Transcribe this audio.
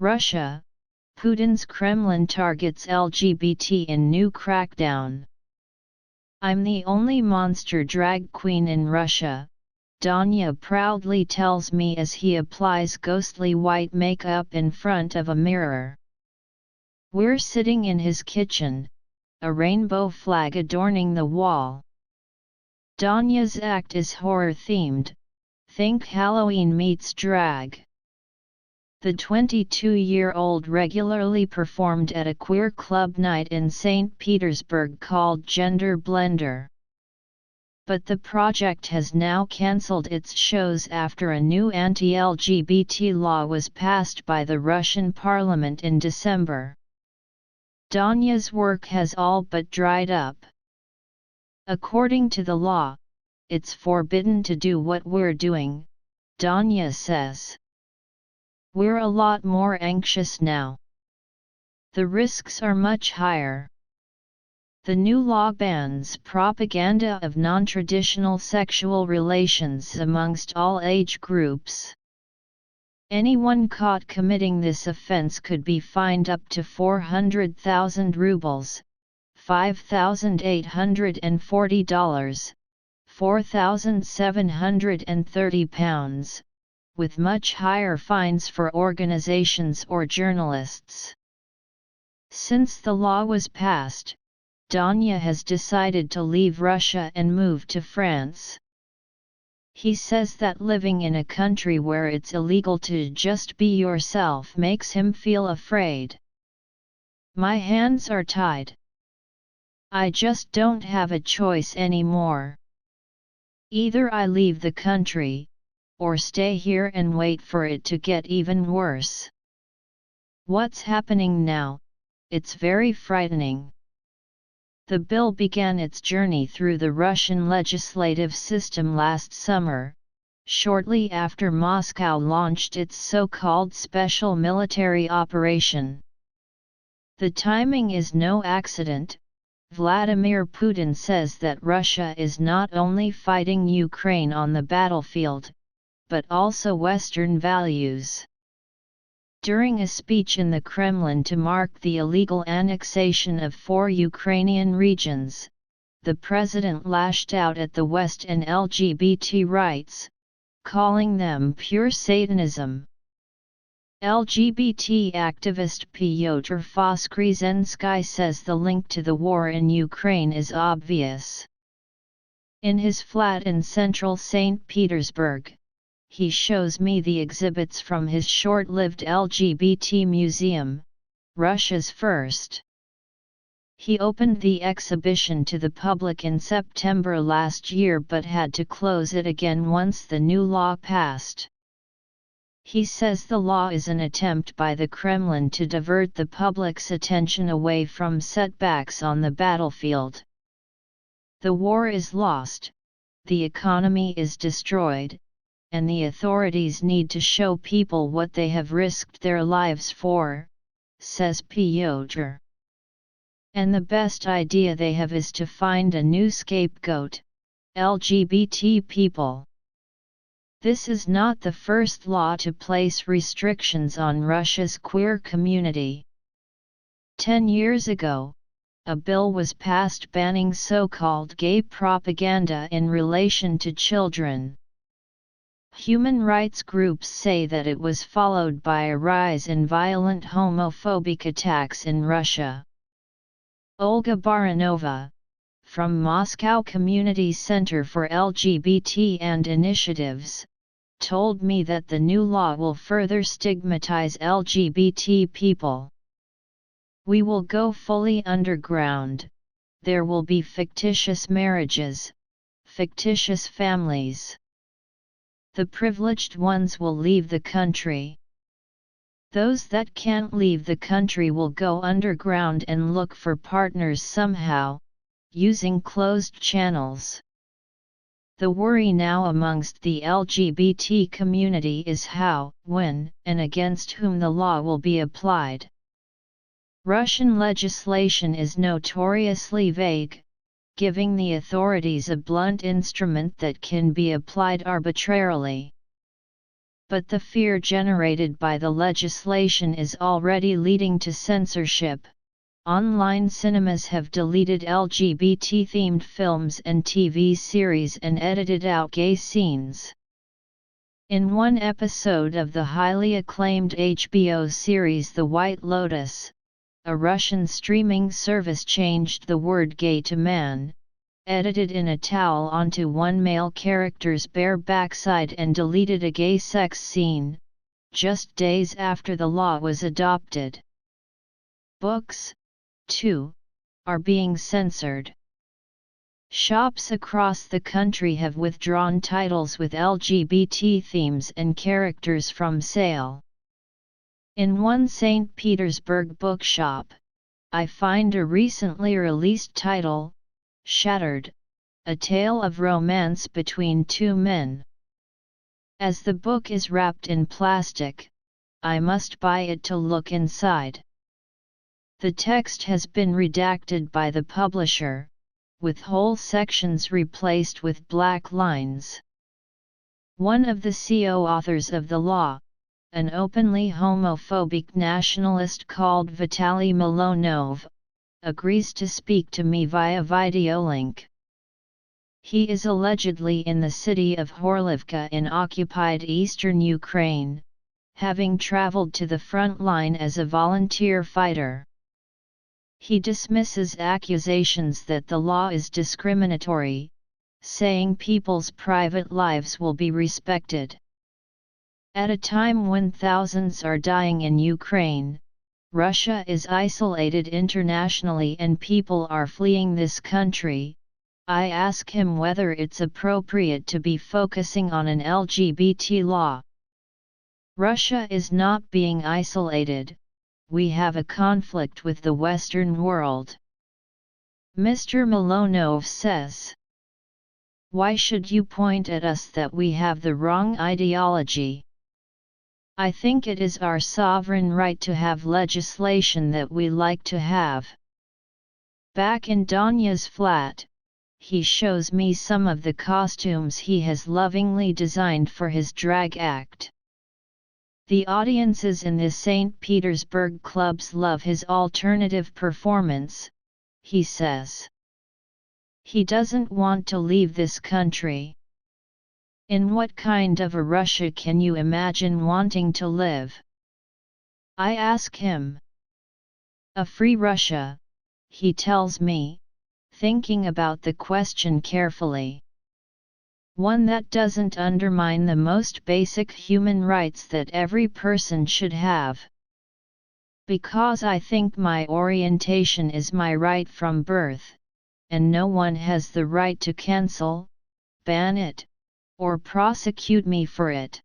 Russia, Putin's Kremlin targets LGBT in new crackdown. I'm the only monster drag queen in Russia, Danya proudly tells me as he applies ghostly white makeup in front of a mirror. We're sitting in his kitchen, a rainbow flag adorning the wall. Danya's act is horror-themed, think Halloween meets drag. The 22-year-old regularly performed at a queer club night in St. Petersburg called Gender Blender. But the project has now cancelled its shows after a new anti-LGBT law was passed by the Russian parliament in December. Danya's work has all but dried up. According to the law, it's forbidden to do what we're doing, Danya says. We're a lot more anxious now. The risks are much higher. The new law bans propaganda of non-traditional sexual relations amongst all age groups. Anyone caught committing this offense could be fined up to 400,000 rubles, $5,840, 4,730 pounds, with much higher fines for organizations or journalists. Since the law was passed, Danya has decided to leave Russia and move to France. He says that living in a country where it's illegal to just be yourself makes him feel afraid. My hands are tied. I just don't have a choice anymore. Either I leave the country, or stay here and wait for it to get even worse. What's happening now? It's very frightening. The bill began its journey through the Russian legislative system last summer, shortly after Moscow launched its so-called special military operation. The timing is no accident. Vladimir Putin says that Russia is not only fighting Ukraine on the battlefield, but also Western values. During a speech in the Kremlin to mark the illegal annexation of 4 Ukrainian regions, the president lashed out at the West and LGBT rights, calling them pure Satanism. LGBT activist Pyotr Voskresensky says the link to the war in Ukraine is obvious. In his flat in central St. Petersburg, he shows me the exhibits from his short-lived LGBT museum, Russia's first. He opened the exhibition to the public in September last year but had to close it again once the new law passed. He says the law is an attempt by the Kremlin to divert the public's attention away from setbacks on the battlefield. The war is lost, the economy is destroyed, and the authorities need to show people what they have risked their lives for, says Pyotr. And the best idea they have is to find a new scapegoat, LGBT people. This is not the first law to place restrictions on Russia's queer community. 10 years ago, a bill was passed banning so-called gay propaganda in relation to children. Human rights groups say that it was followed by a rise in violent homophobic attacks in Russia. Olga Baranova, from Moscow Community Center for LGBT and Initiatives, told me that the new law will further stigmatize LGBT people. We will go fully underground. There will be fictitious marriages, fictitious families. The privileged ones will leave the country. Those that can't leave the country will go underground and look for partners somehow, using closed channels. The worry now amongst the LGBT community is how, when, and against whom the law will be applied. Russian legislation is notoriously vague, giving the authorities a blunt instrument that can be applied arbitrarily. but the fear generated by the legislation is already leading to censorship. Online cinemas have deleted LGBT-themed films and TV series and edited out gay scenes. In one episode of the highly acclaimed HBO series The White Lotus, a Russian streaming service changed the word gay to man, edited in a towel onto one male character's bare backside and deleted a gay sex scene, just days after the law was adopted. Books, too, are being censored. Shops across the country have withdrawn titles with LGBT themes and characters from sale. In one St. Petersburg bookshop, I find a recently released title, Shattered, a tale of romance between two men. As the book is wrapped in plastic, I must buy it to look inside. The text has been redacted by the publisher, with whole sections replaced with black lines. One of the co-authors of the law, an openly homophobic nationalist called Vitaly Milonov, agrees to speak to me via video link. He is allegedly in the city of Horlivka in occupied eastern Ukraine, having traveled to the front line as a volunteer fighter. He dismisses accusations that the law is discriminatory, saying people's private lives will be respected. At a time when thousands are dying in Ukraine, Russia is isolated internationally and people are fleeing this country, I ask him whether it's appropriate to be focusing on an LGBT law. Russia is not being isolated. We have a conflict with the Western world. Mr. Milonov says. Why should you point at us that we have the wrong ideology? I think it is our sovereign right to have legislation that we like to have. Back in Danya's flat, he shows me some of the costumes he has lovingly designed for his drag act. The audiences in the St. Petersburg clubs love his alternative performance, he says. He doesn't want to leave this country. In what kind of a Russia can you imagine wanting to live? I ask him. A free Russia, he tells me, thinking about the question carefully. One that doesn't undermine the most basic human rights that every person should have. Because I think my orientation is my right from birth, and no one has the right to cancel, ban it, or prosecute me for it.